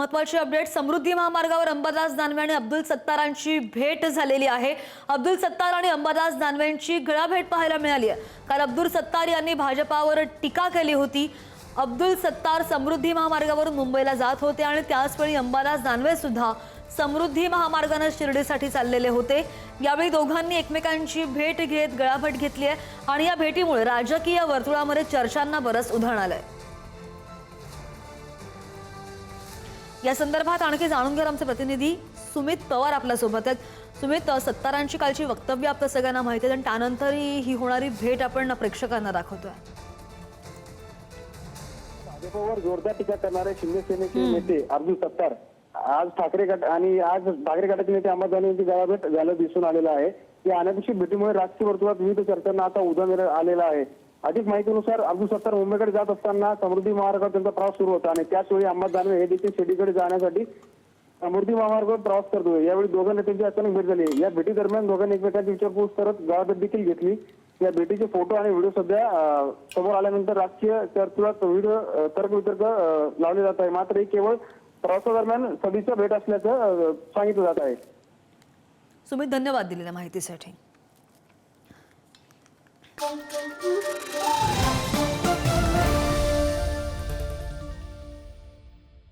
महत्त्वाची अपडेट, समृद्धी महामार्गावर अंबादास दानवे आणि अब्दुल सत्तारांची भेट झालेली आहे। अब्दुल सत्तार आणि अंबादास दानवेंची गळाभेट पाहायला मिळाली आहे। काल अब्दुल सत्तार यांनी भाजपावर टीका केली होती। अब्दुल सत्तार समृद्धी महामार्गावरून मुंबईला जात होते आणि त्याचवेळी अंबादास दानवे सुद्धा समृद्धी महामार्गाने शिर्डीसाठी चाललेले होते। यावेळी दोघांनी एकमेकांची भेट घेत गळाभेट घेतली आहे आणि या भेटीमुळे राजकीय वर्तुळामध्ये चर्चांना बरंच उधाण आलंय। या संदर्भात आणखी जाणून घेणार आमचे प्रतिनिधी सुमित पवार आपल्या सोबत आहेत। सुमित, सत्तारांची कालची वक्तव्य आपल्या सगळ्यांना माहिती आहे आणि त्यानंतर ही होणारी भेट आपण प्रेक्षकांना दाखवतोय। भाजपवर जोरदार टीका करणारे शिंदे सेनेचे नेते अब्दुल सत्तार आज ठाकरे गटाचे नेते अंबादास दानवे यांची गळाभेट झालं दिसून आलेलं आहे। या अनपेक्षित भेटीमुळे राजकीय वर्तुळात विविध चर्चांना आता उधाण आलेलं आहे। अधिक माहितीनुसार अब्दुल सत्तार मुंबईकडे जात असताना समृद्धी महामार्गावर त्यांचा प्रवास सुरू होता आणि त्याचवेळी अंबादास दानवे हे देखील शिर्डीकडे जाण्यासाठी समृद्धी महामार्गावर प्रवास करतो। यावेळी दोघांनी त्यांची अचानक भेट झाली। या भेटी दरम्यान दोघांनी एकमेकांची विचारपूस करत गळाभेट देखील घेतली। या भेटीचे फोटो आणि व्हिडिओ सध्या समोर आल्यानंतर राजकीय चर्चेत विविध तर्कवितर्क लावले जात आहे। मात्र ही केवळ प्रवासादरम्यान सदिच्छा भेट असल्याचं सांगितलं जात आहे। सुमित, धन्यवाद दिलेल्या माहितीसाठी।